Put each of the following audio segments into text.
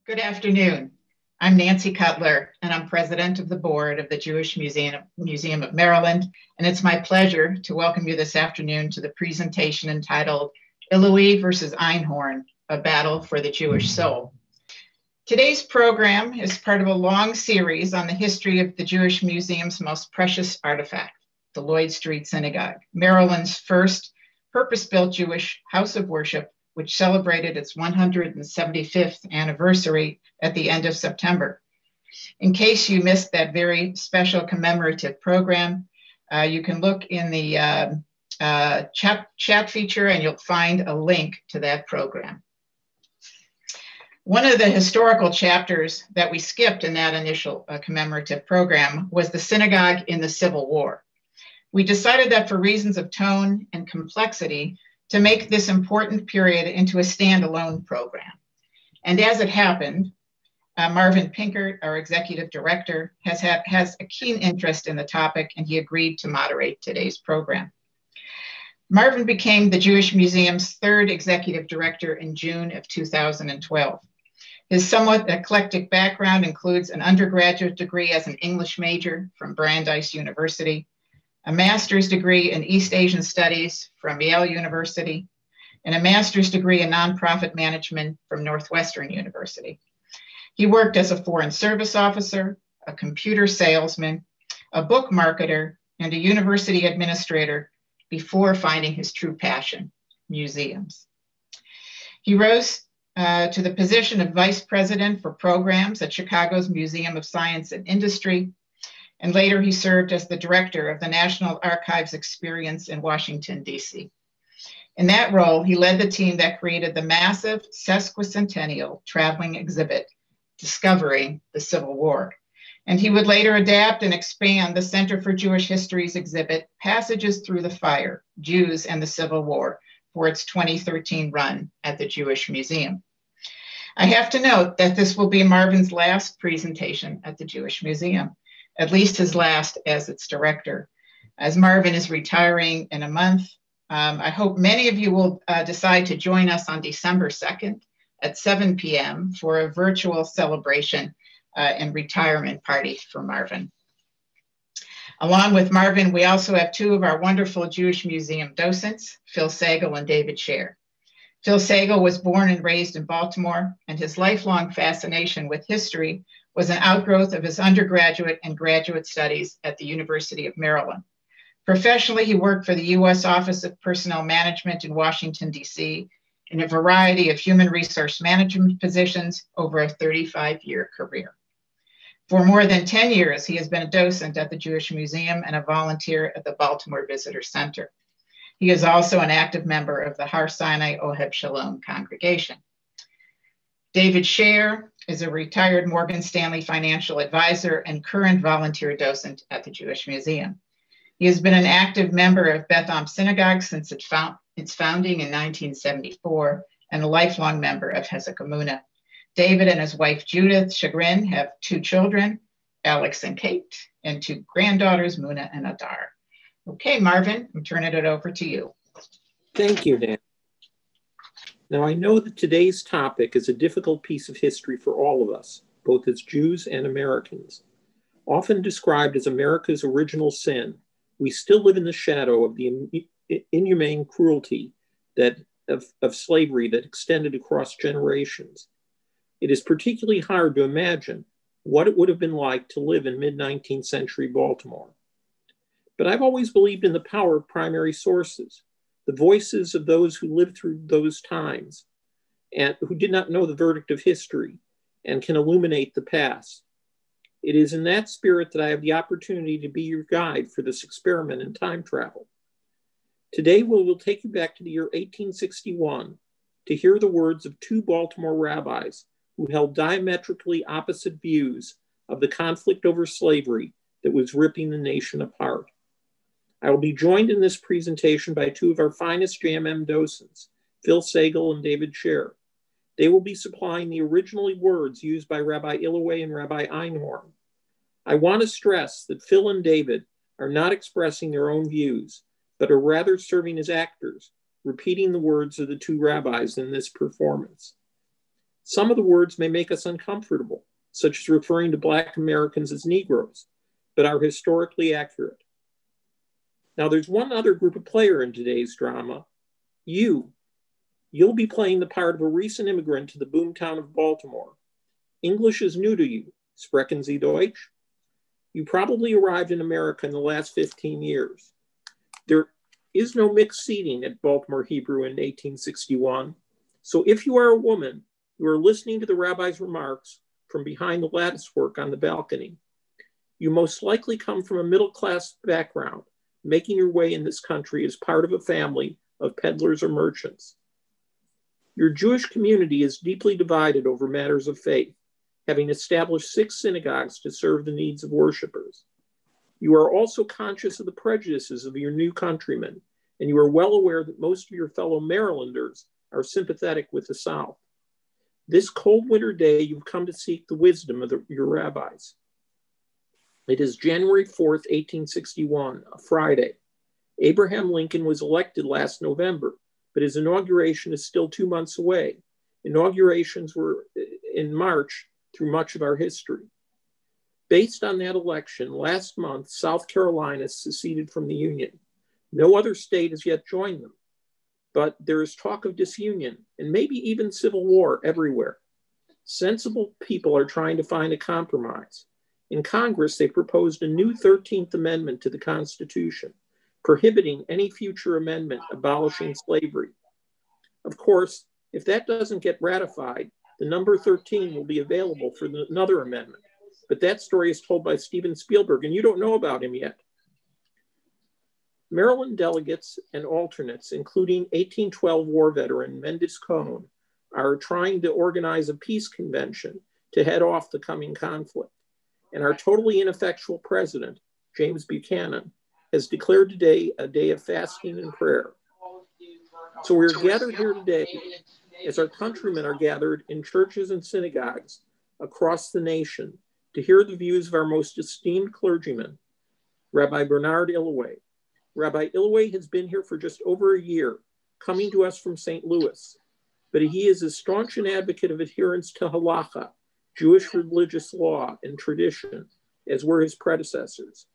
Good afternoon. I'm Nancy Cutler, and I'm president of the board of the Jewish Museum of Maryland. And it's my pleasure to welcome you this afternoon to the presentation entitled Illoway versus Einhorn, a battle for the Jewish soul. Today's program is part of a long series on the history of the Jewish Museum's most precious artifact, the Lloyd Street Synagogue, Maryland's first purpose-built Jewish house of worship, which celebrated its 175th anniversary at the end of September. In case you missed that very special commemorative program, you can look in the chat feature and you'll find a link to that program. One of the historical chapters that we skipped in that initial commemorative program was the synagogue in the Civil War. We decided that for reasons of tone and complexity, to make this important period into a standalone program. And as it happened, Marvin Pinkert, our executive director, has a keen interest in the topic, and he agreed to moderate today's program. Marvin became the Jewish Museum's third executive director in June of 2012. His somewhat eclectic background includes an undergraduate degree as an English major from Brandeis University, a master's degree in East Asian Studies from Yale University, and a master's degree in nonprofit management from Northwestern University. He worked as a foreign service officer, a computer salesman, a book marketer, and a university administrator before finding his true passion, museums. He rose to the position of vice president for programs at Chicago's Museum of Science and Industry, and later he served as the director of the National Archives Experience in Washington, D.C. In that role, he led the team that created the massive sesquicentennial traveling exhibit, Discovering the Civil War. And he would later adapt and expand the Center for Jewish History's exhibit, Passages Through the Fire, Jews and the Civil War, for its 2013 run at the Jewish Museum. I have to note that this will be Marvin's last presentation at the Jewish Museum, at least his last as its director. As Marvin is retiring in a month, I hope many of you will decide to join us on December 2nd at 7 p.m. for a virtual celebration and retirement party for Marvin. Along with Marvin, we also have two of our wonderful Jewish Museum docents, Phil Sagal and David Scher. Phil Sagal was born and raised in Baltimore, and his lifelong fascination with history was an outgrowth of his undergraduate and graduate studies at the University of Maryland. Professionally, he worked for the U.S. Office of Personnel Management in Washington, D.C., in a variety of human resource management positions over a 35-year career. For more than 10 years, he has been a docent at the Jewish Museum and a volunteer at the Baltimore Visitor Center. He is also an active member of the Har Sinai Oheb Shalom congregation. David Scher is a retired Morgan Stanley financial advisor and current volunteer docent at the Jewish Museum. He has been an active member of Beth Am Synagogue since its founding in 1974 and a lifelong member of Hezek Emunah. David and his wife Judith Chagrin have two children, Alex and Kate, and two granddaughters, Muna and Adar. Okay, Marvin, I'm turning it over to you. Thank you, Dan. Now, I know that today's topic is a difficult piece of history for all of us, both as Jews and Americans. Often described as America's original sin, we still live in the shadow of the inhumane cruelty of slavery that extended across generations. It is particularly hard to imagine what it would have been like to live in mid-19th century Baltimore. But I've always believed in the power of primary sources, the voices of those who lived through those times and who did not know the verdict of history and can illuminate the past. It is in that spirit that I have the opportunity to be your guide for this experiment in time travel. Today, we will take you back to the year 1861 to hear the words of two Baltimore rabbis who held diametrically opposite views of the conflict over slavery that was ripping the nation apart. I will be joined in this presentation by two of our finest JMM docents, Phil Sagal and David Scher. They will be supplying the original words used by Rabbi Illoway and Rabbi Einhorn. I want to stress that Phil and David are not expressing their own views, but are rather serving as actors, repeating the words of the two rabbis in this performance. Some of the words may make us uncomfortable, such as referring to Black Americans as Negroes, but are historically accurate. Now, there's one other group of player in today's drama, you. You'll be playing the part of a recent immigrant to the boomtown of Baltimore. English is new to you. Sprechen Sie Deutsch? You probably arrived in America in the last 15 years. There is no mixed seating at Baltimore Hebrew in 1861. So if you are a woman, you are listening to the rabbi's remarks from behind the latticework on the balcony. You most likely come from a middle-class background, making your way in this country as part of a family of peddlers or merchants. Your Jewish community is deeply divided over matters of faith, having established 6 synagogues to serve the needs of worshipers. You are also conscious of the prejudices of your new countrymen, and you are well aware that most of your fellow Marylanders are sympathetic with the South. This cold winter day, you've come to seek the wisdom of your rabbis. It is January 4th, 1861, a Friday. Abraham Lincoln was elected last November, but his inauguration is still 2 months away. Inaugurations were in March through much of our history. Based on that election, last month, South Carolina seceded from the Union. No other state has yet joined them, but there is talk of disunion and maybe even civil war everywhere. Sensible people are trying to find a compromise. In Congress, they proposed a new 13th Amendment to the Constitution, prohibiting any future amendment abolishing slavery. Of course, if that doesn't get ratified, the number 13 will be available for another amendment. But that story is told by Steven Spielberg, and you don't know about him yet. Maryland delegates and alternates, including 1812 war veteran Mendes Cone, are trying to organize a peace convention to head off the coming conflict. And our totally ineffectual president, James Buchanan, has declared today a day of fasting and prayer. So we're gathered here today as our countrymen are gathered in churches and synagogues across the nation to hear the views of our most esteemed clergyman, Rabbi Bernard Illoway. Rabbi Illoway has been here for just over a year, coming to us from St. Louis, but he is as staunch an advocate of adherence to halacha, Jewish religious law and tradition, as were his predecessors.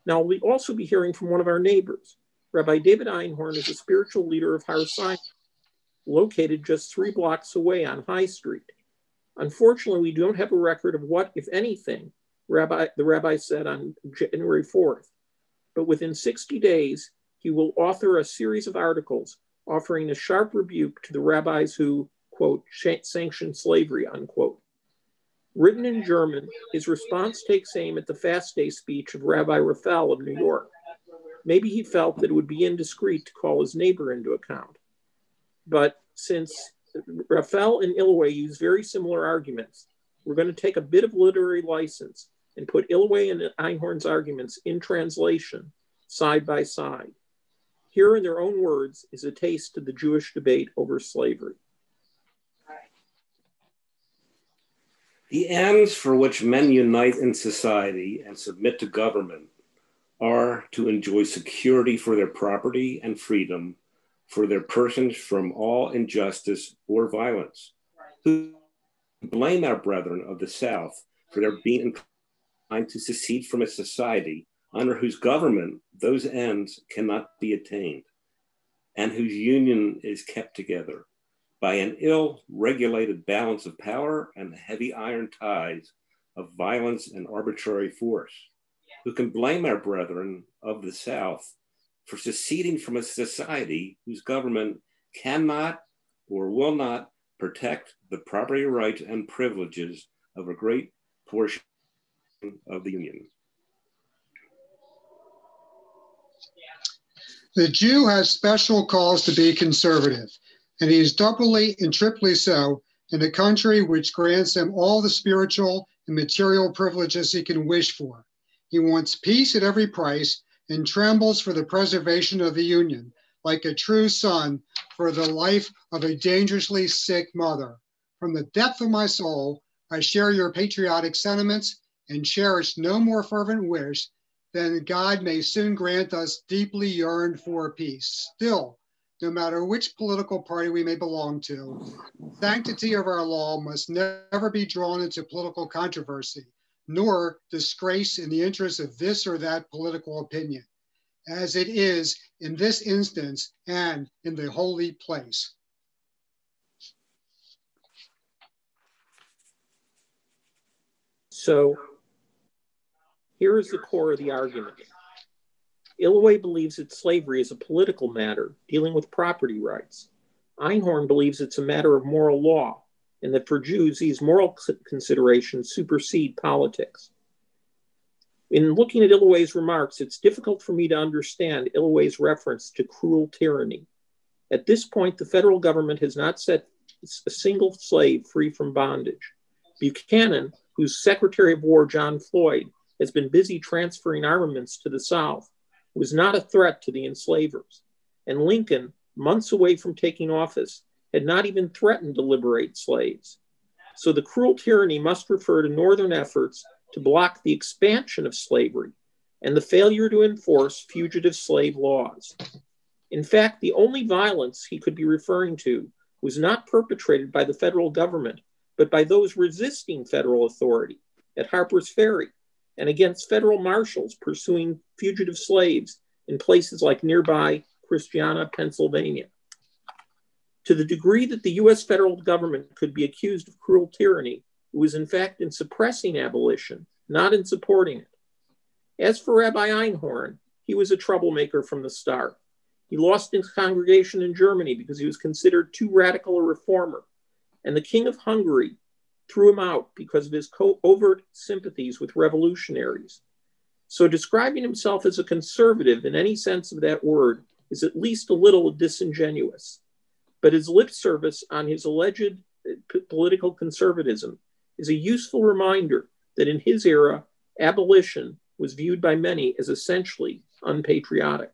Now, we'll also be hearing from one of our neighbors. Rabbi David Einhorn is a spiritual leader of Har Sinai, located just 3 blocks away on High Street. Unfortunately, we don't have a record of what, if anything, the rabbi said on January 4th. But within 60 days, he will author a series of articles offering a sharp rebuke to the rabbis who, quote, sanction slavery, unquote. Written in German, his response takes aim at the fast day speech of Rabbi Raphael of New York. Maybe he felt that it would be indiscreet to call his neighbor into account. But since Raphael and Illoway use very similar arguments, we're going to take a bit of literary license and put Illoway and Einhorn's arguments in translation, side by side. Here in their own words is a taste of the Jewish debate over slavery. The ends for which men unite in society and submit to government are to enjoy security for their property and freedom for their persons from all injustice or violence. Who blame our brethren of the South for their being inclined to secede from a society under whose government those ends cannot be attained, and whose union is kept together by an ill-regulated balance of power and heavy iron ties of violence and arbitrary force. Who can blame our brethren of the South for seceding from a society whose government cannot or will not protect the property rights and privileges of a great portion of the Union? The Jew has special cause to be conservative, and he is doubly and triply so in a country which grants him all the spiritual and material privileges he can wish for. He wants peace at every price and trembles for the preservation of the Union, like a true son for the life of a dangerously sick mother. From the depth of my soul, I share your patriotic sentiments and cherish no more fervent wish than God may soon grant us deeply yearned for peace. Still, no matter which political party we may belong to, the sanctity of our law must never be drawn into political controversy, nor disgrace in the interest of this or that political opinion, as it is in this instance and in the holy place. So here is the core of the argument. Illoway believes that slavery is a political matter dealing with property rights. Einhorn believes it's a matter of moral law, and that for Jews, these moral considerations supersede politics. In looking at Illoway's remarks, it's difficult for me to understand Illoway's reference to cruel tyranny. At this point, the federal government has not set a single slave free from bondage. Buchanan, whose Secretary of War, John Floyd, has been busy transferring armaments to the South, was not a threat to the enslavers. And Lincoln, months away from taking office, had not even threatened to liberate slaves. So the cruel tyranny must refer to Northern efforts to block the expansion of slavery and the failure to enforce fugitive slave laws. In fact, the only violence he could be referring to was not perpetrated by the federal government, but by those resisting federal authority at Harper's Ferry and against federal marshals pursuing fugitive slaves in places like nearby Christiana, Pennsylvania. To the degree that the US federal government could be accused of cruel tyranny, it was in fact in suppressing abolition, not in supporting it. As for Rabbi Einhorn, he was a troublemaker from the start. He lost his congregation in Germany because he was considered too radical a reformer, and the King of Hungary threw him out because of his overt sympathies with revolutionaries. So describing himself as a conservative in any sense of that word is at least a little disingenuous. But his lip service on his alleged political conservatism is a useful reminder that in his era, abolition was viewed by many as essentially unpatriotic.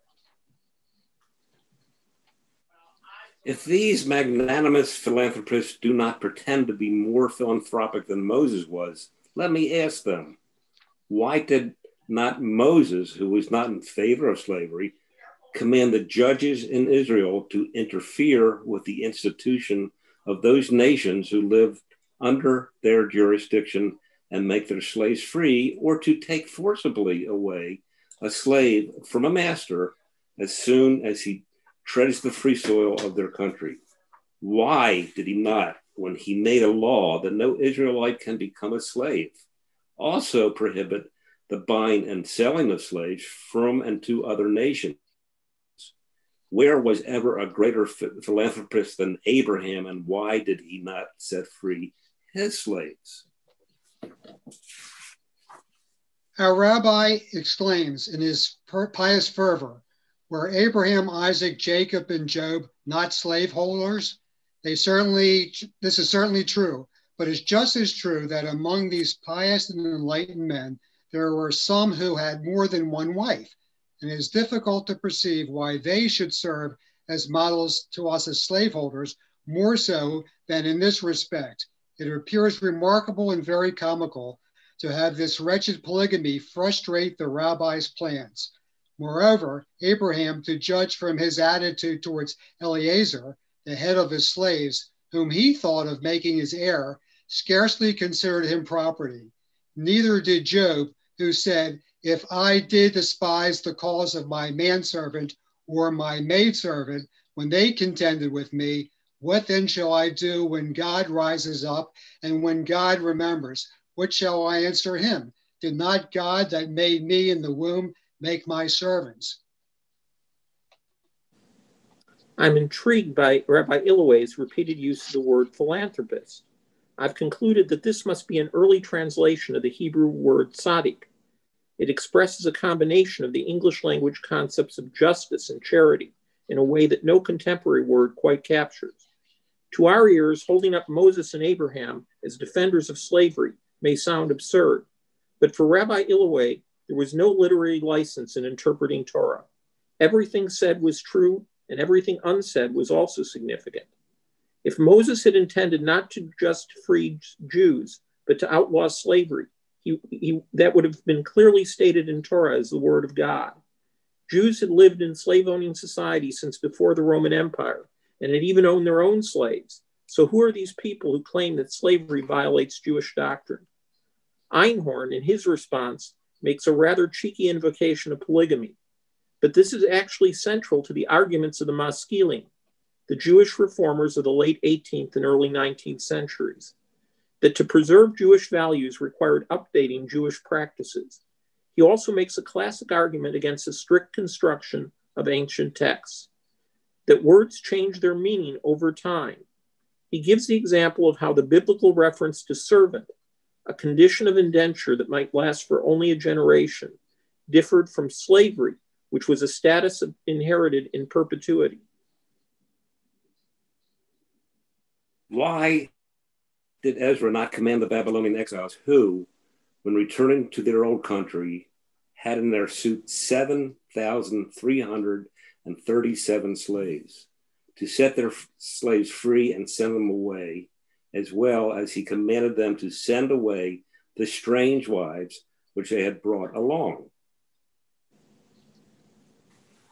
If these magnanimous philanthropists do not pretend to be more philanthropic than Moses was, let me ask them, why did not Moses, who was not in favor of slavery, command the judges in Israel to interfere with the institution of those nations who lived under their jurisdiction and make their slaves free, or to take forcibly away a slave from a master as soon as he treads the free soil of their country? Why did he not, when he made a law that no Israelite can become a slave, also prohibit the buying and selling of slaves from and to other nations? Where was ever a greater philanthropist than Abraham, and why did he not set free his slaves? Our rabbi exclaims in his pious fervor, were Abraham, Isaac, Jacob, and Job not slaveholders? This is certainly true, but it's just as true that among these pious and enlightened men, there were some who had more than one wife, and it is difficult to perceive why they should serve as models to us as slaveholders, more so than in this respect. It appears remarkable and very comical to have this wretched polygamy frustrate the rabbi's plans. Moreover, Abraham, to judge from his attitude towards Eliezer, the head of his slaves, whom he thought of making his heir, scarcely considered him property. Neither did Job, who said, if I did despise the cause of my manservant or my maidservant when they contended with me, what then shall I do when God rises up and when God remembers? What shall I answer him? Did not God that made me in the womb make my servants? I'm intrigued by Rabbi Illoway's repeated use of the word philanthropist. I've concluded that this must be an early translation of the Hebrew word tzaddik. It expresses a combination of the English language concepts of justice and charity in a way that no contemporary word quite captures. To our ears, holding up Moses and Abraham as defenders of slavery may sound absurd, but for Rabbi Illoway, there was no literary license in interpreting Torah. Everything said was true, and everything unsaid was also significant. If Moses had intended not to just free Jews, but to outlaw slavery, that would have been clearly stated in Torah as the word of God. Jews had lived in slave-owning society since before the Roman Empire and had even owned their own slaves. So who are these people who claim that slavery violates Jewish doctrine? Einhorn, in his response, makes a rather cheeky invocation of polygamy. But this is actually central to the arguments of the Maskilim, the Jewish reformers of the late 18th and early 19th centuries, that to preserve Jewish values required updating Jewish practices. He also makes a classic argument against the strict construction of ancient texts, that words change their meaning over time. He gives the example of how the biblical reference to servant, a condition of indenture that might last for only a generation, differed from slavery, which was a status inherited in perpetuity. Why did Ezra not command the Babylonian exiles who, when returning to their old country, had in their suit 7,337 slaves, to set their slaves free and send them away, as well as he commanded them to send away the strange wives which they had brought along?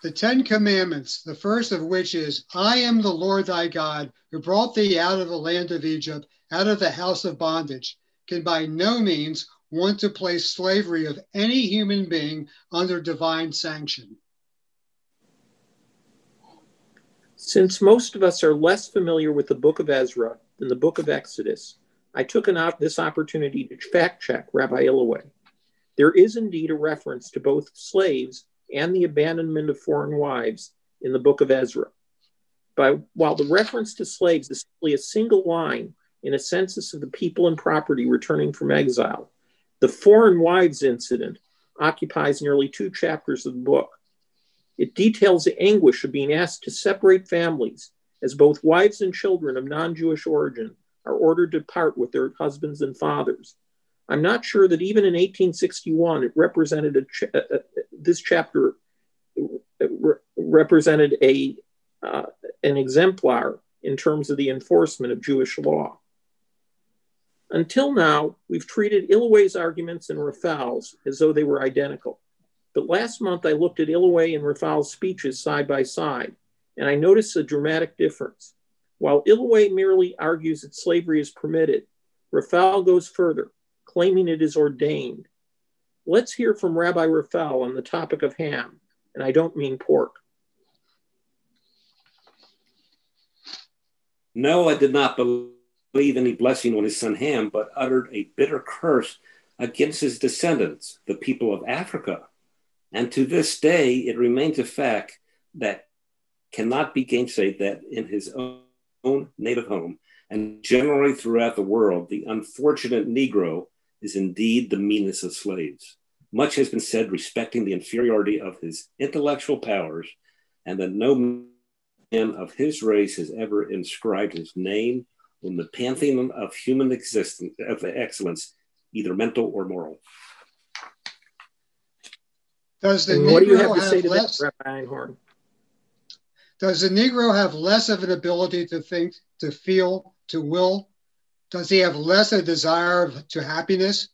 The 10 Commandments, the first of which is, I am the Lord thy God, who brought thee out of the land of Egypt, out of the house of bondage, can by no means want to place slavery of any human being under divine sanction. Since most of us are less familiar with the book of Ezra than the book of Exodus, I took this opportunity to fact-check Rabbi Illoway. There is indeed a reference to both slaves and the abandonment of foreign wives in the book of Ezra. While the reference to slaves is simply a single line in a census of the people and property returning from exile, the foreign wives incident occupies nearly 2 chapters of the book. It details the anguish of being asked to separate families as both wives and children of non-Jewish origin are ordered to part with their husbands and fathers. I'm not sure that even in 1861 it represented this chapter represented an exemplar in terms of the enforcement of Jewish law. Until now, we've treated Illoway's arguments and Raphal's as though they were identical. But last month, I looked at Illoway and Raphal's speeches side by side, and I noticed a dramatic difference. While Illoway merely argues that slavery is permitted, Raphal goes further, claiming it is ordained. Let's hear from Rabbi Raphal on the topic of ham, and I don't mean pork. No, I did not believe any blessing on his son Ham, but uttered a bitter curse against his descendants, the people of Africa. And to this day, it remains a fact that cannot be gainsaid that in his own native home, and generally throughout the world, the unfortunate Negro is indeed the meanest of slaves. Much has been said respecting the inferiority of his intellectual powers, and that no man of his race has ever inscribed his name on the pantheon of human existence, of excellence, either mental or moral. Does the what do you have Negro to say have to less? that, Rabbi Einhorn? Does the Negro have less of an ability to think, to feel, to will? Does he have less a desire to happiness?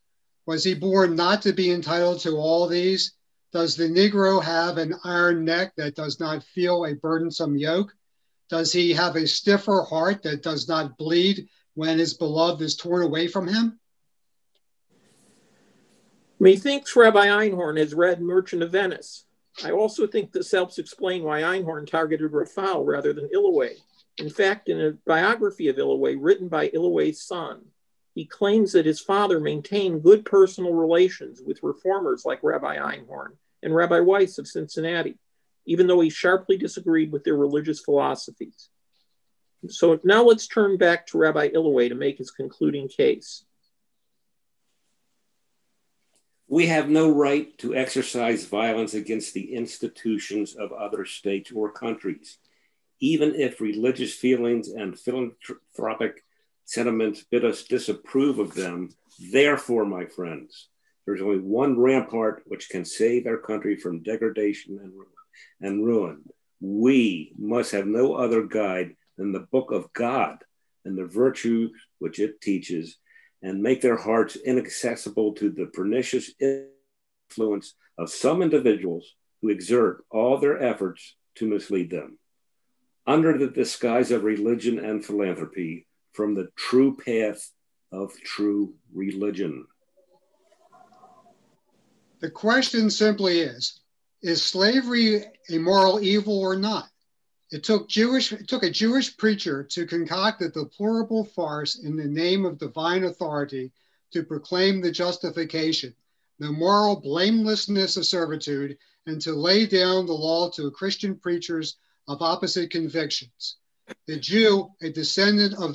Was he born not to be entitled to all these? Does the Negro have an iron neck that does not feel a burdensome yoke? Does he have a stiffer heart that does not bleed when his beloved is torn away from him? Methinks Rabbi Einhorn has read Merchant of Venice. I also think this helps explain why Einhorn targeted Raphal rather than Illoway. In fact, in a biography of Illoway written by Illoway's son, he claims that his father maintained good personal relations with reformers like Rabbi Einhorn and Rabbi Weiss of Cincinnati, even though he sharply disagreed with their religious philosophies. So now let's turn back to Rabbi Illoway to make his concluding case. We have no right to exercise violence against the institutions of other states or countries, even if religious feelings and philanthropic sentiments bid us disapprove of them. Therefore, my friends, there's only one rampart which can save our country from degradation and ruin. We must have no other guide than the book of God and the virtues which it teaches, and make their hearts inaccessible to the pernicious influence of some individuals who exert all their efforts to mislead them, under the disguise of religion and philanthropy, from the true path of true religion. The question simply is slavery a moral evil or not? It took a Jewish preacher to concoct a deplorable farce in the name of divine authority to proclaim the justification, the moral blamelessness of servitude, and to lay down the law to Christian preachers of opposite convictions. The Jew, a descendant of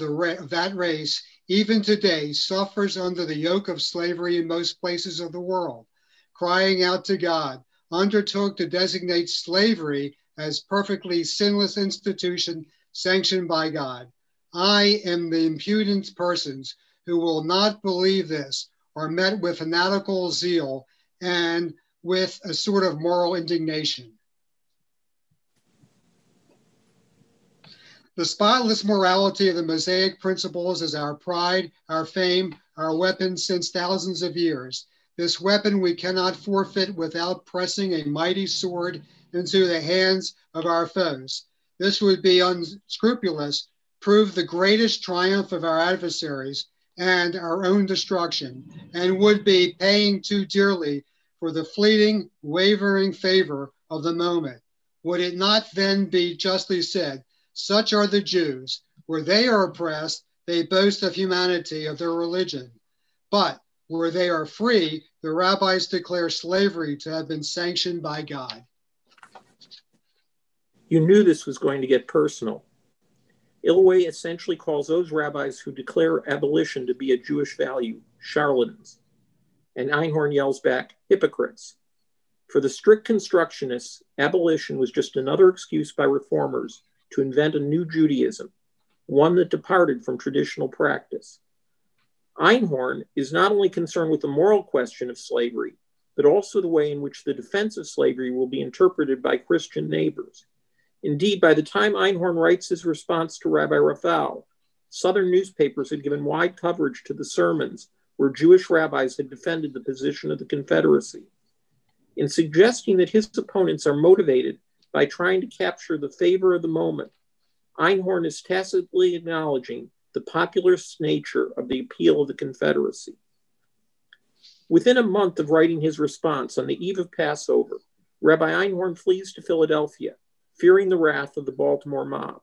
that race, even today suffers under the yoke of slavery in most places of the world. Crying out to God, undertook to designate slavery as perfectly sinless institution sanctioned by God. I am the impudent persons who will not believe this are met with fanatical zeal and with a sort of moral indignation. The spotless morality of the Mosaic principles is our pride, our fame, our weapon since thousands of years. This weapon we cannot forfeit without pressing a mighty sword into the hands of our foes. This would be unscrupulous, prove the greatest triumph of our adversaries and our own destruction, and would be paying too dearly for the fleeting, wavering favor of the moment. Would it not then be justly said, such are the Jews, where they are oppressed, they boast of humanity of their religion. But where they are free, the rabbis declare slavery to have been sanctioned by God. You knew this was going to get personal. Illoway essentially calls those rabbis who declare abolition to be a Jewish value charlatans. And Einhorn yells back, hypocrites. For the strict constructionists, abolition was just another excuse by reformers to invent a new Judaism, one that departed from traditional practice. Einhorn is not only concerned with the moral question of slavery, but also the way in which the defense of slavery will be interpreted by Christian neighbors. Indeed, by the time Einhorn writes his response to Rabbi Raphael, Southern newspapers had given wide coverage to the sermons where Jewish rabbis had defended the position of the Confederacy. In suggesting that his opponents are motivated by trying to capture the favor of the moment, Einhorn is tacitly acknowledging the populist nature of the appeal of the Confederacy. Within a month of writing his response on the eve of Passover, Rabbi Einhorn flees to Philadelphia, fearing the wrath of the Baltimore mob.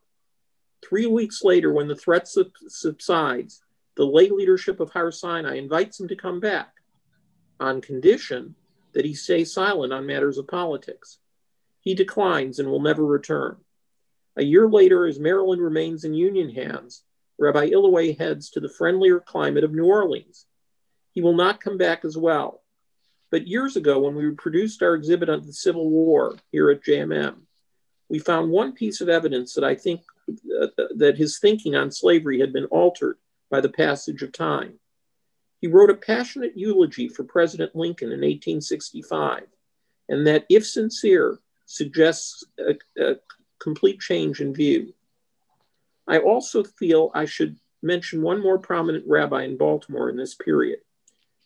3 weeks later, when the threat subsides, the lay leadership of Har Sinai invites him to come back on condition that he stay silent on matters of politics. He declines and will never return. A year later, as Maryland remains in Union hands, Rabbi Illoway heads to the friendlier climate of New Orleans. He will not come back as well. But years ago, when we produced our exhibit on the Civil War here at JMM, we found one piece of evidence that I think that his thinking on slavery had been altered by the passage of time. He wrote a passionate eulogy for President Lincoln in 1865, and that, if sincere, suggests a complete change in view. I also feel I should mention one more prominent rabbi in Baltimore in this period.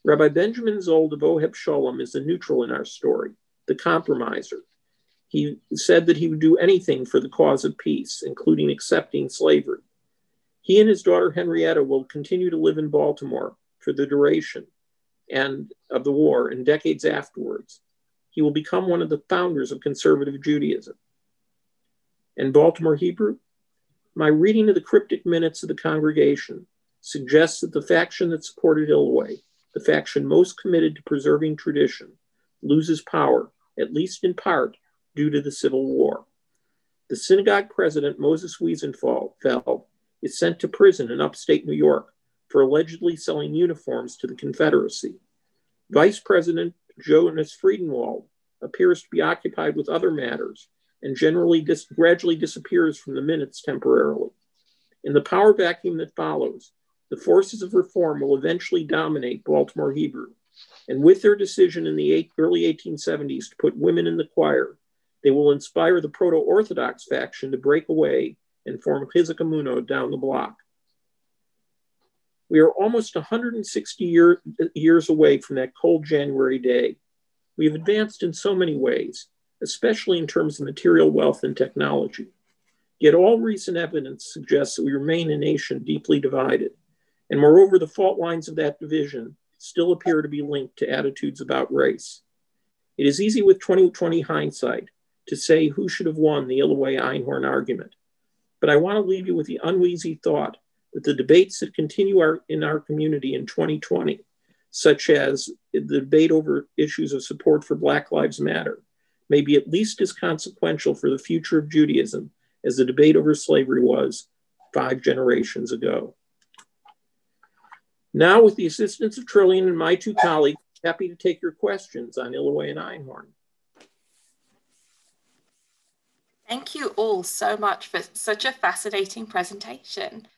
Rabbi Benjamin Zold of Oheb Sholem is the neutral in our story, the compromiser. He said that he would do anything for the cause of peace, including accepting slavery. He and his daughter Henrietta will continue to live in Baltimore for the duration of the war and decades afterwards. He will become one of the founders of conservative Judaism. And Baltimore Hebrew? My reading of the cryptic minutes of the congregation suggests that the faction that supported Illoway, the faction most committed to preserving tradition, loses power, at least in part, due to the Civil War. The synagogue president, Moses Wiesenfeld, is sent to prison in upstate New York for allegedly selling uniforms to the Confederacy. Vice President Jonas Friedenwald appears to be occupied with other matters and gradually disappears from the minutes temporarily. In the power vacuum that follows, the forces of reform will eventually dominate Baltimore Hebrew, and with their decision in the early 1870s to put women in the choir, they will inspire the proto-Orthodox faction to break away and form Chizuk Amuno down the block. We are almost 160 years away from that cold January day. We have advanced in so many ways. especially in terms of material wealth and technology. Yet all recent evidence suggests that we remain a nation deeply divided. And moreover, the fault lines of that division still appear to be linked to attitudes about race. It is easy with 2020 hindsight to say who should have won the Illilouette-Einhorn argument. But I want to leave you with the uneasy thought that the debates that continue in our community in 2020, such as the debate over issues of support for Black Lives Matter, may be at least as consequential for the future of Judaism as the debate over slavery was 5 generations ago. Now, with the assistance of Trillian and my 2 colleagues, happy to take your questions on Illilouette and Einhorn. Thank you all so much for such a fascinating presentation.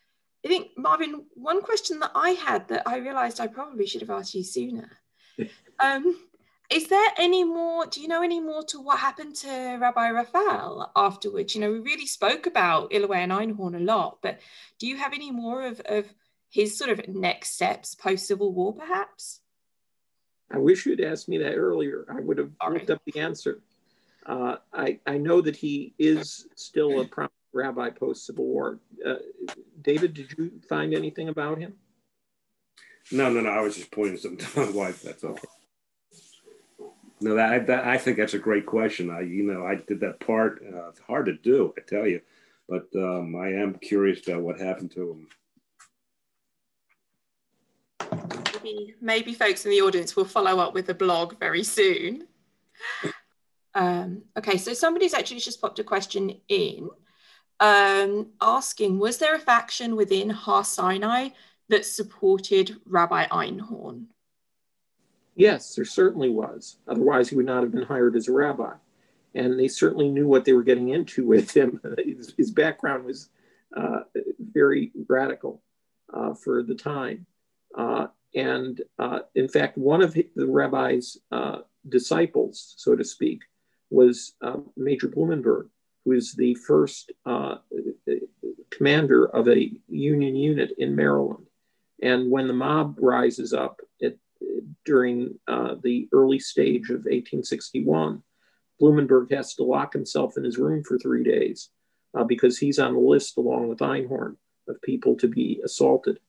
I think, Marvin, one question that I had that I realized I probably should have asked you sooner. Is there any more, do you know any more to what happened to Rabbi Raphael afterwards? You know, we really spoke about Illilouette and Einhorn a lot, but do you have any more of his sort of next steps post-Civil War, perhaps? I wish you'd asked me that earlier. I would have looked up the answer. I know that he is still a prominent rabbi post-Civil War. David, did you find anything about him? No, I was just pointing something to my wife, that's all. No, I think that's a great question. I did that part. It's hard to do, I tell you, but I am curious about what happened to him. Maybe folks in the audience will follow up with a blog very soon. Okay, so somebody's actually just popped a question in asking, was there a faction within Har Sinai that supported Rabbi Einhorn? Yes, there certainly was. Otherwise, he would not have been hired as a rabbi. And they certainly knew what they were getting into with him. His background was very radical for the time. And in fact, one of the rabbi's disciples, so to speak, was Major Blumenberg, who is the first commander of a Union unit in Maryland. And when the mob rises up during the early stage of 1861, Blumenberg has to lock himself in his room for 3 days because he's on the list along with Einhorn of people to be assaulted.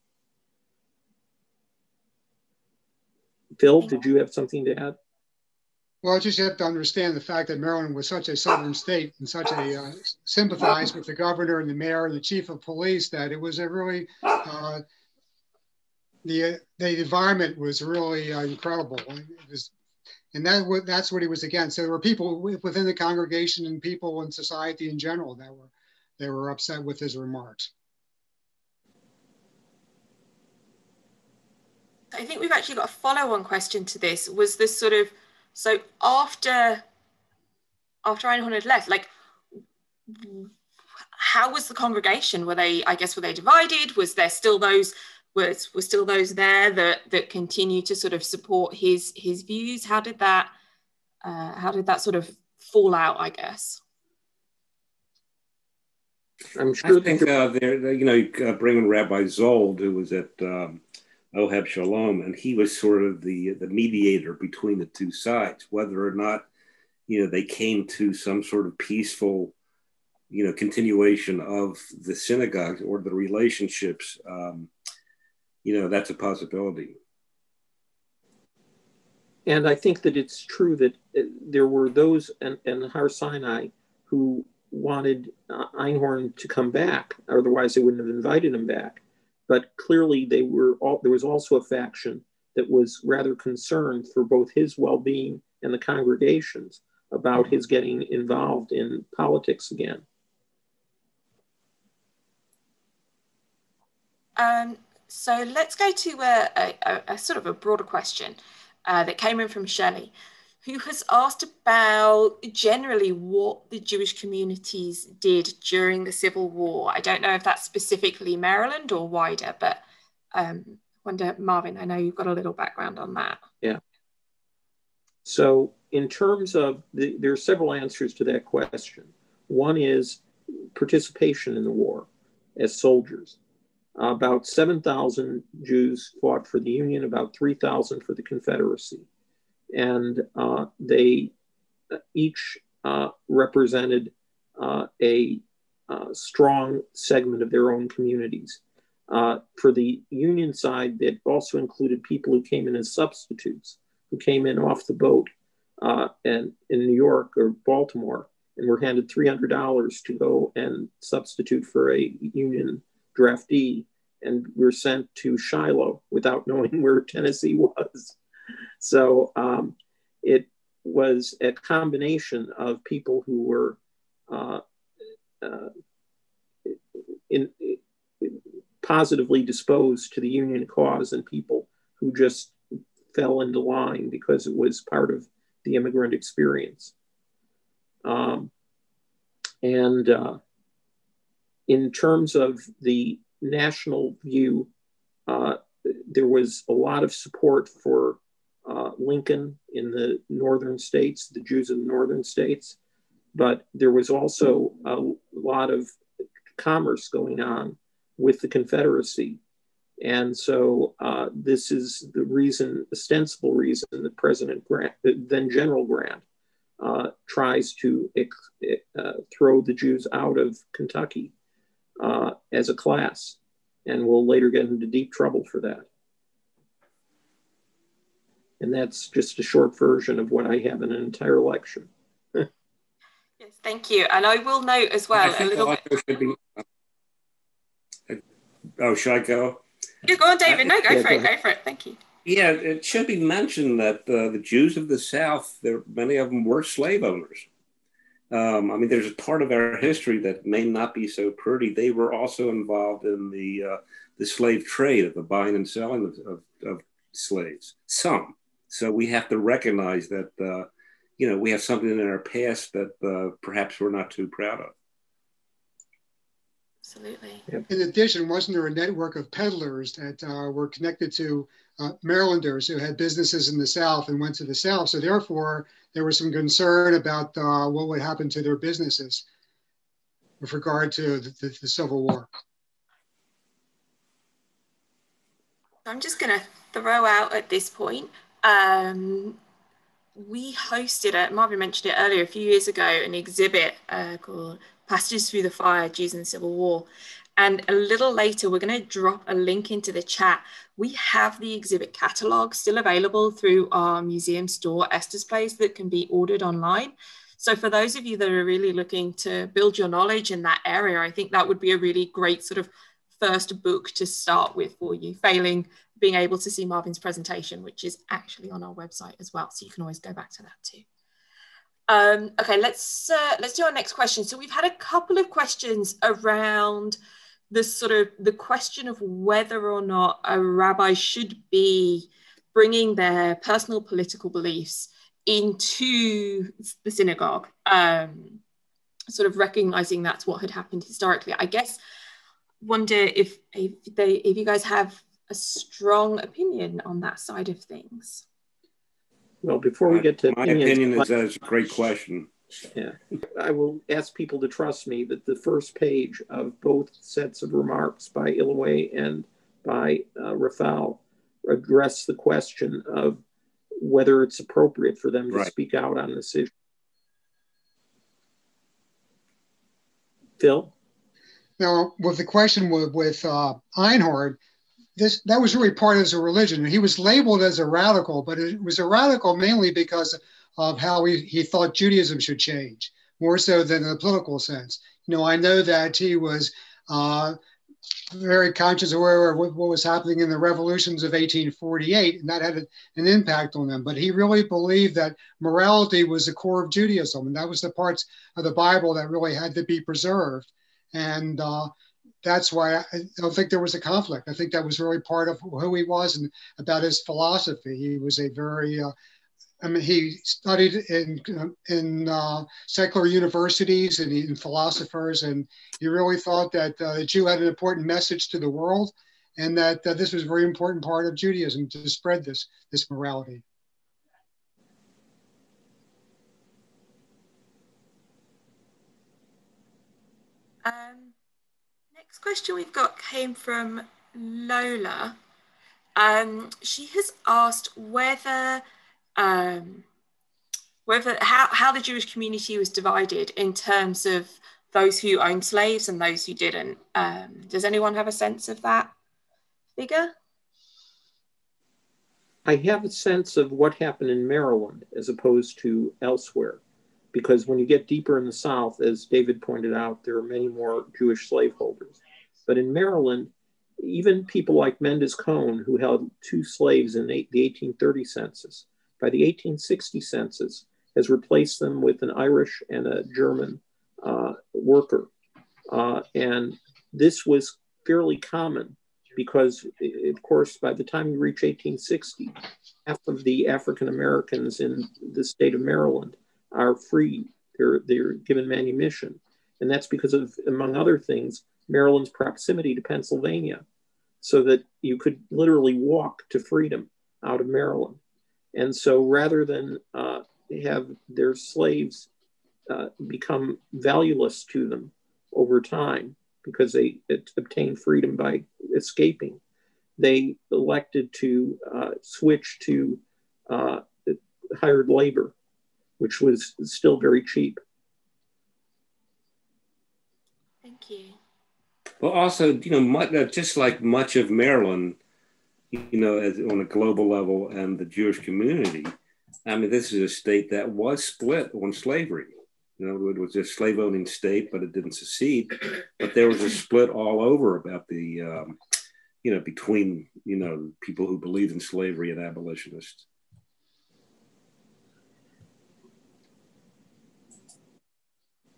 Phil, did you have something to add? Well, I just have to understand the fact that Maryland was such a southern state and such a sympathized with the governor and the mayor and the chief of police that it was a really, the environment was really incredible. And that's what he was against. So there were people within the congregation and people in society in general that were upset with his remarks. I think we've actually got a follow-on question to this. Was this sort of, so after Einhorn had left, like, how was the congregation? Were they divided? Was there still those, were still those there that continue to sort of support his views? How did that sort of fall out, I guess? I'm sure. I think bringing Rabbi Zold, who was at Oheb Shalom, and he was sort of the mediator between the two sides, whether or not, they came to some sort of peaceful, continuation of the synagogues or the relationships, that's a possibility. And I think that it's true that there were those in Har Sinai who wanted Einhorn to come back, otherwise they wouldn't have invited him back. But clearly there was also a faction that was rather concerned for both his well-being and the congregation's about his getting involved in politics again. So let's go to a sort of a broader question that came in from Shelley, who has asked about generally what the Jewish communities did during the Civil War. I don't know if that's specifically Maryland or wider, but wonder, Marvin, I know you've got a little background on that. Yeah. So in terms of, there are several answers to that question. One is participation in the war as soldiers. About 7,000 Jews fought for the Union, about 3,000 for the Confederacy. And they each represented a strong segment of their own communities. For the Union side, it also included people who came in as substitutes, who came in off the boat and in New York or Baltimore, and were handed $300 to go and substitute for a Union draftee, and were sent to Shiloh without knowing where Tennessee was. So it was a combination of people who were positively disposed to the Union cause and people who just fell into line because it was part of the immigrant experience. In terms of the national view, there was a lot of support for Lincoln in the northern states, the Jews in the northern states, but there was also a lot of commerce going on with the Confederacy. And so this is the reason, ostensible reason, that President Grant, then General Grant, tries to throw the Jews out of Kentucky as a class, and will later get into deep trouble for that. And that's just a short version of what I have in an entire lecture. Yes, thank you. And I will note as well a little bit. Oh, should I go? Yeah, go on, David. No, go for it. Go for it. Thank you. Yeah, it should be mentioned that the Jews of the South, many of them were slave owners. I mean, there's a part of our history that may not be so pretty. They were also involved in the slave trade, of the buying and selling of slaves. Some. So we have to recognize that, we have something in our past that perhaps we're not too proud of. Absolutely. In addition, wasn't there a network of peddlers that were connected to Marylanders who had businesses in the South and went to the South? So therefore, there was some concern about what would happen to their businesses with regard to the Civil War. I'm just going to throw out at this point, we hosted, Marvin mentioned it earlier, a few years ago, an exhibit called Passages Through the Fire, Jews in the Civil War. And a little later, we're going to drop a link into the chat. We have the exhibit catalog still available through our museum store, Esther's Place, that can be ordered online. So for those of you that are really looking to build your knowledge in that area, I think that would be a really great sort of first book to start with for you, failing being able to see Marvin's presentation, which is actually on our website as well. So you can always go back to that too. Okay, let's do our next question. So we've had a couple of questions around the question of whether or not a rabbi should be bringing their personal political beliefs into the synagogue, sort of recognizing that's what had happened historically. I guess wonder if you guys have a strong opinion on that side of things. Well, before we get to my opinion is that it's a great question. Yeah, I will ask people to trust me that the first page of both sets of remarks by Illaway and by Rafal address the question of whether it's appropriate for them to speak out on this issue. Phil? Now, with the question with Einhard, that was really part of his religion. He was labeled as a radical, but it was a radical mainly because of how he thought Judaism should change, more so than in a political sense. I know that he was very conscious aware of what was happening in the revolutions of 1848, and that had an impact on him. But he really believed that morality was the core of Judaism, and that was the parts of the Bible that really had to be preserved. And that's why I don't think there was a conflict. I think that was really part of who he was and about his philosophy. He was a very, he studied in secular universities and in philosophers, and he really thought that the Jew had an important message to the world, and that this was a very important part of Judaism to spread this morality. Next question we've got came from Lola. She has asked whether how the Jewish community was divided in terms of those who owned slaves and those who didn't. Does anyone have a sense of that figure? I have a sense of what happened in Maryland as opposed to elsewhere, because when you get deeper in the South, as David pointed out, there are many more Jewish slaveholders. But in Maryland, even people like Mendes Cone, who held 2 slaves in the 1830 census, by the 1860 census, has replaced them with an Irish and a German worker. And this was fairly common because, of course, by the time you reach 1860, half of the African Americans in the state of Maryland are free. They're given manumission. And that's because of, among other things, Maryland's proximity to Pennsylvania, so that you could literally walk to freedom out of Maryland. And so rather than have their slaves become valueless to them over time because they obtained freedom by escaping, they elected to switch to hired labor, which was still very cheap. Thank you. Well, also, just like much of Maryland, on a global level and the Jewish community, I mean, this is a state that was split on slavery. It was a slave owning state, but it didn't secede. But there was a split all over about the, between, people who believed in slavery and abolitionists.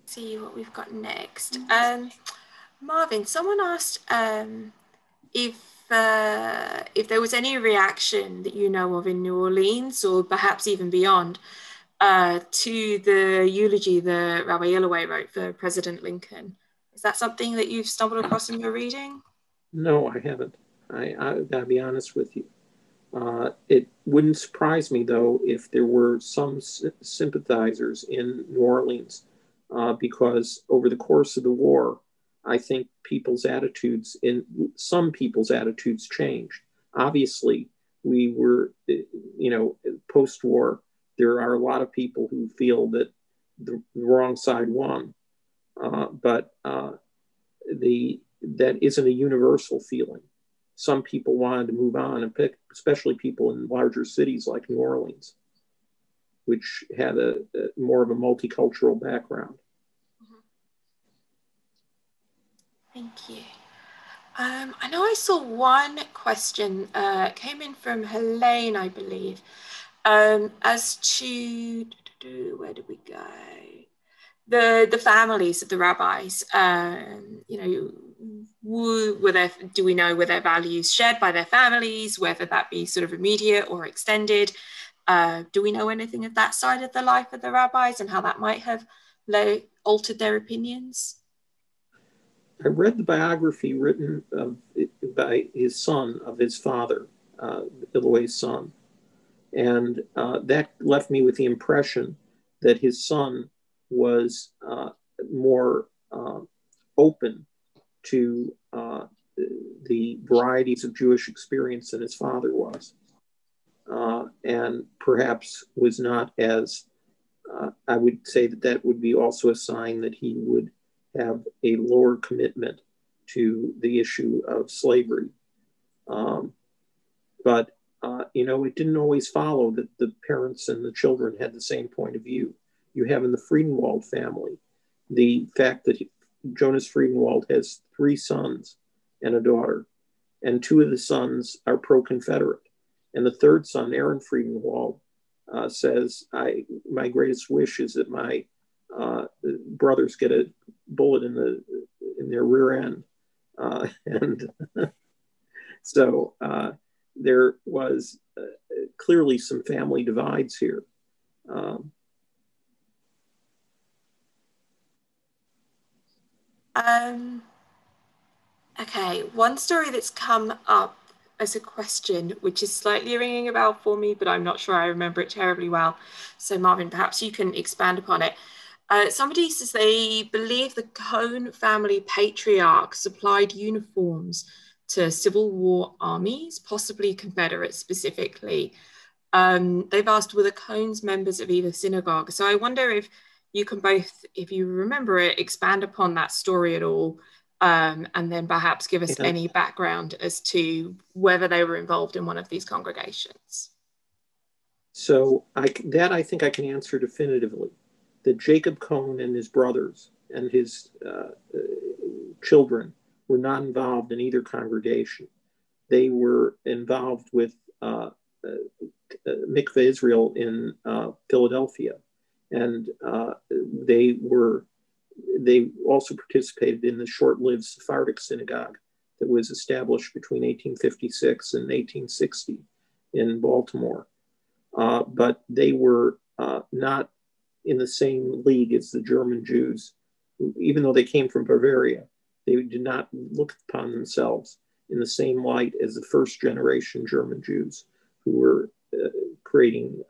See what we've got next. Marvin, someone asked if there was any reaction that you know of in New Orleans, or perhaps even beyond, to the eulogy that Rabbi Illaway wrote for President Lincoln. Is that something that you've stumbled across in your reading? No, I haven't. I gotta be honest with you. It wouldn't surprise me, though, if there were some sympathizers in New Orleans, because over the course of the war, I think some people's attitudes changed. Obviously, we were, post-war, there are a lot of people who feel that the wrong side won, but that isn't a universal feeling. Some people wanted to move on, and especially people in larger cities like New Orleans, which had a more of a multicultural background. Thank you. I know I saw one question came in from Helene, I believe, as to, where did we go? The families of the rabbis, do we know were their values shared by their families, whether that be sort of immediate or extended? Do we know anything of that side of the life of the rabbis and how that might have altered their opinions? I read the biography written by his son, of his father, Illaway's son. And that left me with the impression that his son was more open to the varieties of Jewish experience than his father was. And perhaps was not as, I would say that would be also a sign that he would have a lower commitment to the issue of slavery. But it didn't always follow that the parents and the children had the same point of view. You have in the Friedenwald family, the fact that Jonas Friedenwald has 3 sons and a daughter, and 2 of the sons are pro-Confederate. And the 3rd son, Aaron Friedenwald, says, my greatest wish is that my brothers get a bullet in their rear end. And so there was clearly some family divides here. Okay, one story that's come up as a question, which is slightly ringing a bell for me, but I'm not sure I remember it terribly well. So Marvin, perhaps you can expand upon it. Somebody says they believe the Cone family patriarch supplied uniforms to Civil War armies, possibly Confederate specifically. They've asked, were the Cones members of either synagogue? So I wonder if you can both, if you remember it, expand upon that story at all, and then perhaps give us any background as to whether they were involved in one of these congregations. So I think I can answer definitively, that Jacob Cone and his brothers and his children were not involved in either congregation. They were involved with Mikveh Israel in Philadelphia, and they also participated in the short-lived Sephardic synagogue that was established between 1856 and 1860 in Baltimore. But they were not in the same league as the German Jews. Even though they came from Bavaria, they did not look upon themselves in the same light as the first generation German Jews who were creating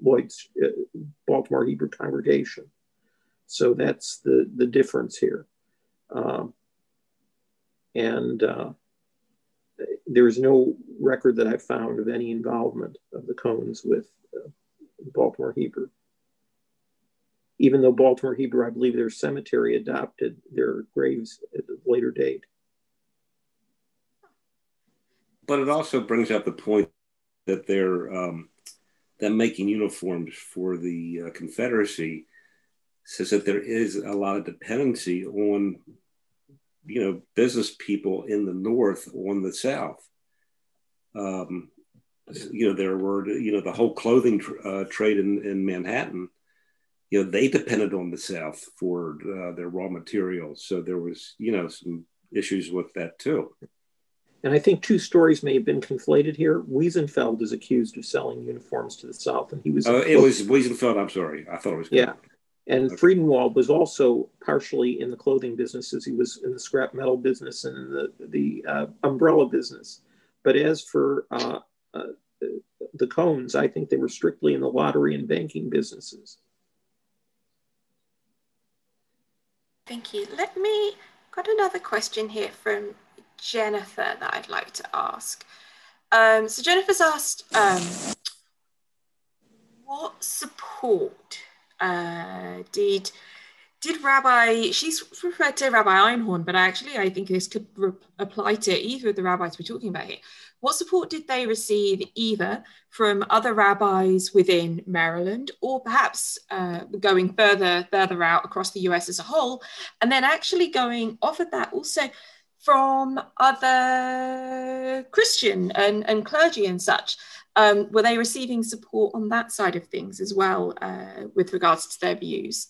Lloyd's Baltimore Hebrew congregation. So that's the difference here. There's no record that I've found of any involvement of the Cones with Baltimore Hebrew. Even though Baltimore Hebrew, I believe their cemetery adopted their graves at a later date. But it also brings up the point that they're them making uniforms for the Confederacy says that there is a lot of dependency on, business people in the North on the South. There were, the whole clothing trade in Manhattan, they depended on the South for their raw materials. So there was, some issues with that too. And I think two stories may have been conflated here. Wiesenfeld is accused of selling uniforms to the South, and he was. It was Wiesenfeld. I'm sorry, I thought it was. Yeah, and okay. Friedenwald was also partially in the clothing businesses. He was in the scrap metal business and the umbrella business. But as for the Cones, I think they were strictly in the lottery and banking businesses. Thank you. Got another question here from Jennifer that I'd like to ask. So Jennifer's asked, what support did Rabbi, she's referred to Rabbi Einhorn, but I think this could apply to either of the rabbis we're talking about here. What support did they receive either from other rabbis within Maryland, or perhaps going further out across the US as a whole, and then actually going off of that also from other Christian and clergy and such? Were they receiving support on that side of things as well with regards to their views?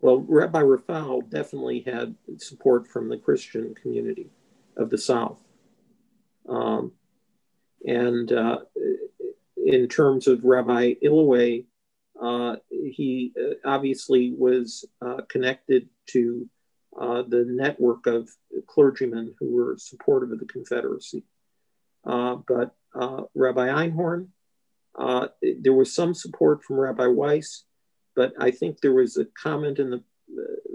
Well, Rabbi Raphael definitely had support from the Christian community of the South. In terms of Rabbi Illaway, he obviously was connected to the network of clergymen who were supportive of the Confederacy. But Rabbi Einhorn, there was some support from Rabbi Weiss, but I think there was a comment in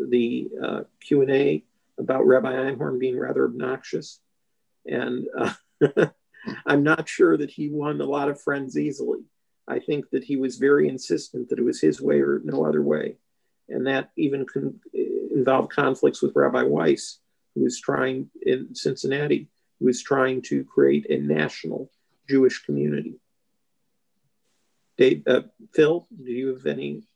the Q&A about Rabbi Einhorn being rather obnoxious. And I'm not sure that he won a lot of friends easily. I think that he was very insistent that it was his way or no other way. And that even involved conflicts with Rabbi Weiss, who was trying in Cincinnati, who was trying to create a national Jewish community. Phil, do you have any?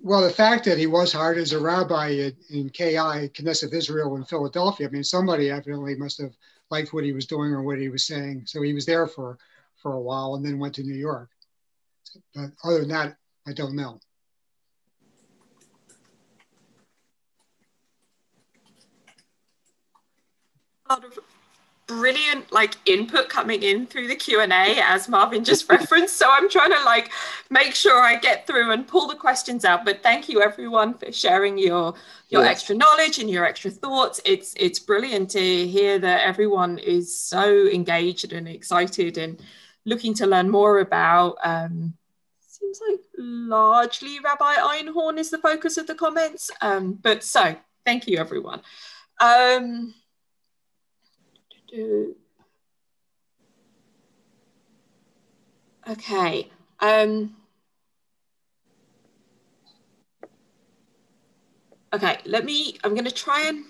Well, the fact that he was hired as a rabbi in KI, Knesset Israel in Philadelphia, somebody evidently must have liked what he was doing or what he was saying. So he was there for a while and then went to New York. But other than that, I don't know. Brilliant input coming in through the Q&A as Marvin just referenced, so I'm trying to make sure I get through and pull the questions out. But thank you everyone for sharing your yes. extra knowledge and your extra thoughts. It's brilliant to hear that everyone is so engaged and excited and looking to learn more about seems like largely Rabbi Einhorn is the focus of the comments, but so thank you everyone. Okay. Okay, I'm going to try and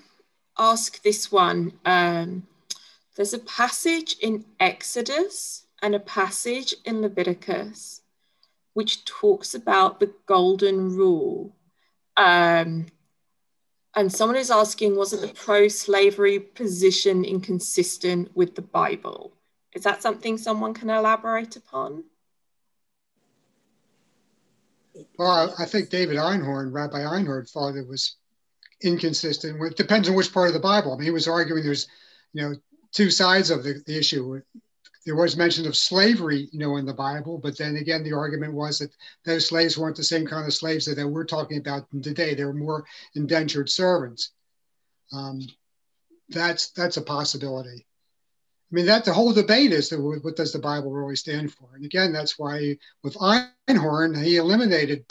ask this one. There's a passage in Exodus and a passage in Leviticus which talks about the golden rule. And someone is asking, wasn't the pro-slavery position inconsistent with the Bible? Is that something someone can elaborate upon? Well, I think Rabbi Einhorn, thought it was inconsistent. It depends on which part of the Bible. I mean, he was arguing there's, two sides of the issue. There was mention of slavery, in the Bible, but then again, the argument was that those slaves weren't the same kind of slaves that we're talking about today. They were more indentured servants. That's a possibility. I mean, the whole debate is what does the Bible really stand for? And again, that's why with Einhorn, he eliminated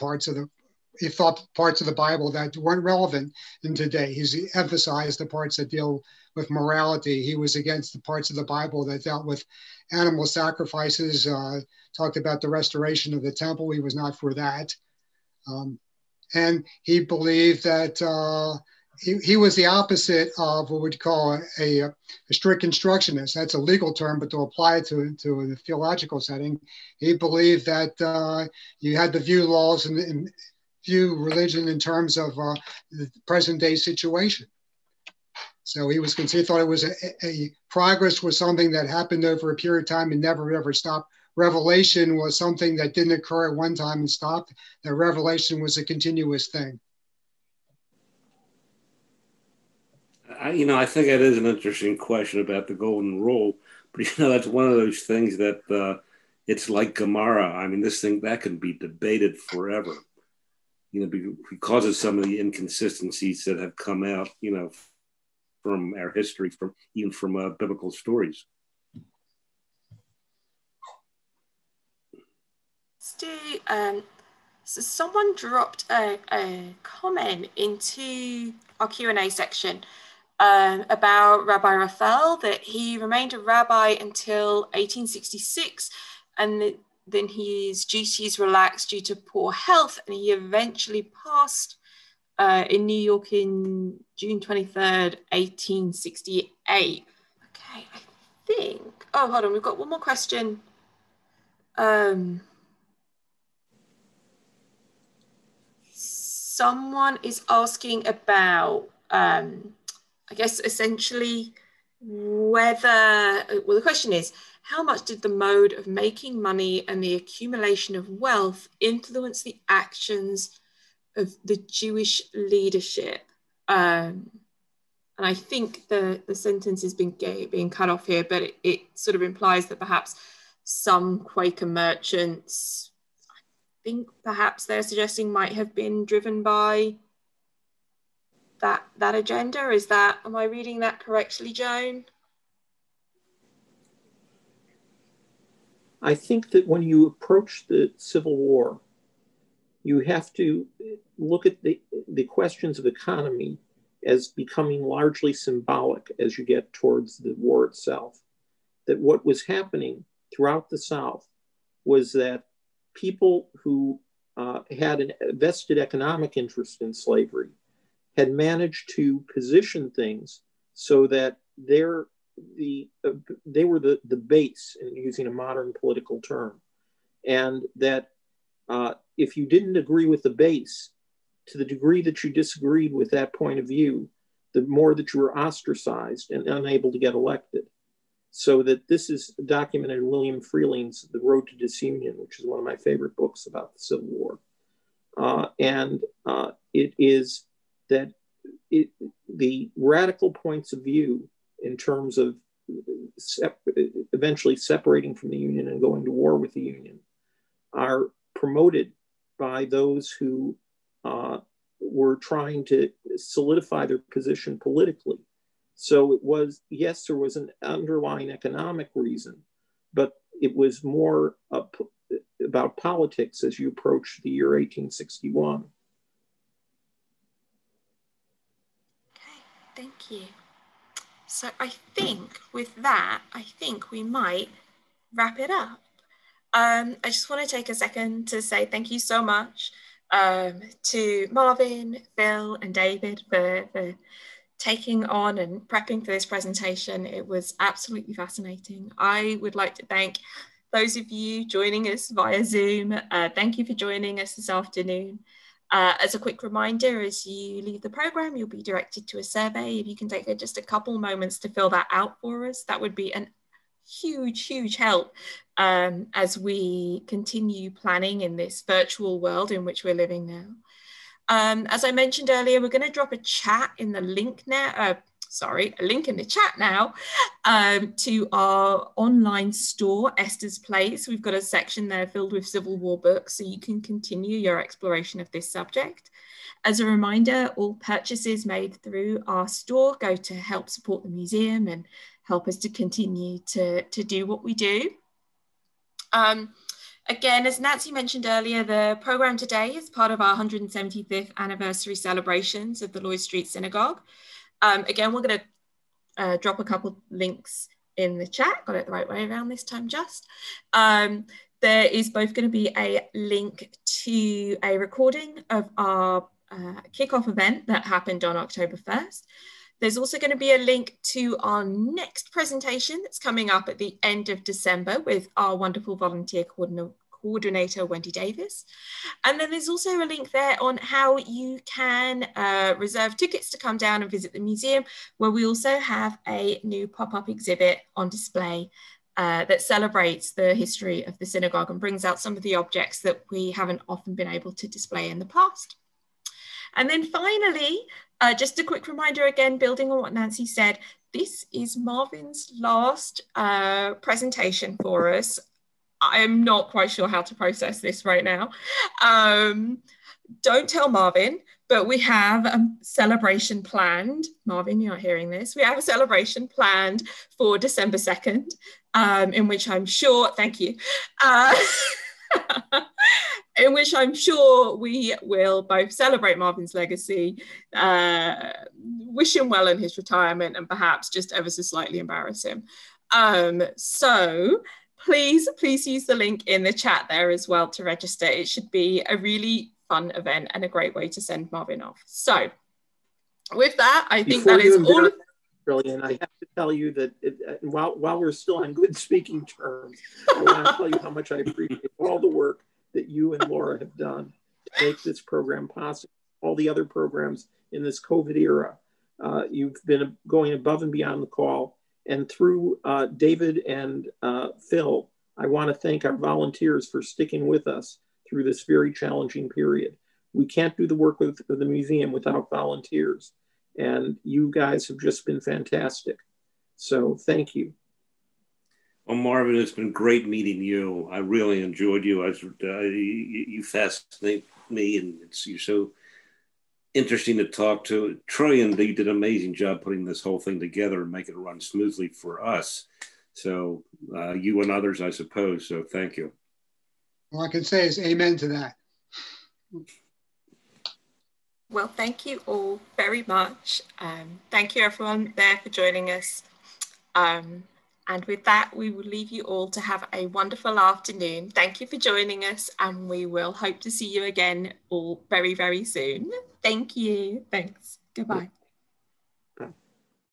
he thought parts of the Bible that weren't relevant in today. He emphasized the parts that deal with morality. He was against the parts of the Bible that dealt with animal sacrifices, talked about the restoration of the temple. He was not for that. And he believed that he was the opposite of what we'd call a strict constructionist. That's a legal term, but to apply it to the theological setting, he believed that you had to view laws and view religion in terms of the present day situation. So he thought it was a progress was something that happened over a period of time and never ever stopped. Revelation was something that didn't occur at one time and stopped. That revelation was a continuous thing. I think that is an interesting question about the golden rule, but that's one of those things that it's like Gemara. I mean, this thing that can be debated forever, because of some of the inconsistencies that have come out, from our history, even from biblical stories. Stu, so someone dropped a comment into our Q&A section about Rabbi Raphael, that he remained a rabbi until 1866, and then his duties relaxed due to poor health, and he eventually passed in New York in June 23rd, 1868. Okay, I think, hold on, we've got one more question. Someone is asking about, I guess, essentially the question is, how much did the mode of making money and the accumulation of wealth influence the actions of the Jewish leadership? And I think the sentence is being cut off here, but it sort of implies that perhaps some Quaker merchants, I think perhaps they're suggesting, might have been driven by that agenda. Am I reading that correctly, Joan? I think that when you approach the Civil War, you have to look at the questions of economy as becoming largely symbolic as you get towards the war itself. That what was happening throughout the South was that people who had a vested economic interest in slavery had managed to position things so that they were the base, in using a modern political term, and that if you didn't agree with the base, to the degree that you disagreed with that point of view, the more that you were ostracized and unable to get elected. So that this is documented in William Freeling's The Road to Disunion, which is one of my favorite books about the Civil War. It is that the radical points of view in terms of eventually separating from the Union and going to war with the Union are promoted by those who were trying to solidify their position politically. So it was, yes, there was an underlying economic reason, but it was more about politics as you approach the year 1861. Okay, thank you. So I think with that, we might wrap it up. I just want to take a second to say thank you so much to Marvin, Phil, and David for taking on and prepping for this presentation. It was absolutely fascinating. I would like to thank those of you joining us via Zoom. Thank you for joining us this afternoon. As a quick reminder, as you leave the program, you'll be directed to a survey. If you can take just a couple moments to fill that out for us, that would be an huge help as we continue planning in this virtual world in which we're living now. As I mentioned earlier, we're going to drop a chat in the link now, a link in the chat now to our online store, Esther's Place. We've got a section there filled with Civil War books, so you can continue your exploration of this subject. As a reminder, all purchases made through our store go to help support the museum and help us to continue to do what we do. Again, as Nancy mentioned earlier, the program today is part of our 175th anniversary celebrations of the Lloyd Street Synagogue. Again, we're going to drop a couple links in the chat. Got it the right way around this time, just. There is both going to be a link to a recording of our kickoff event that happened on October 1st. There's also going to be a link to our next presentation that's coming up at the end of December with our wonderful volunteer coordinator, Wendy Davis. And then there's also a link there on how you can reserve tickets to come down and visit the museum, where we also have a new pop-up exhibit on display that celebrates the history of the synagogue and brings out some of the objects that we haven't often been able to display in the past. And then finally, just a quick reminder again, building on what Nancy said, this is Marvin's last presentation for us. I am not quite sure how to process this right now. Don't tell Marvin, but we have a celebration planned. Marvin, you're not hearing this. We have a celebration planned for December 2nd, in which I'm sure, thank you, in which I'm sure we will both celebrate Marvin's legacy, wish him well in his retirement, and perhaps just ever so slightly embarrass him. So please use the link in the chat there as well to register. It should be a really fun event and a great way to send Marvin off. So with that, I think that is all. Brilliant. I have to tell you that while we're still on good speaking terms, I want to tell you how much I appreciate all the work that you and Laura have done to make this program possible. All the other programs in this COVID era, you've been going above and beyond the call. And through David and Phil, I want to thank our volunteers for sticking with us through this very challenging period. We can't do the work with the museum without volunteers. And you guys have just been fantastic. So thank you. Well, Marvin, it's been great meeting you. I really enjoyed you. You fascinate me, and you're so interesting to talk to. Troy and Lee did an amazing job putting this whole thing together and make it run smoothly for us. So you and others, I suppose. So thank you. All I can say is amen to that. Well, thank you all very much. Thank you everyone there for joining us. And with that, we will leave you all to have a wonderful afternoon. Thank you for joining us, and we will hope to see you again all very, very soon. Thank you. Thanks. Goodbye.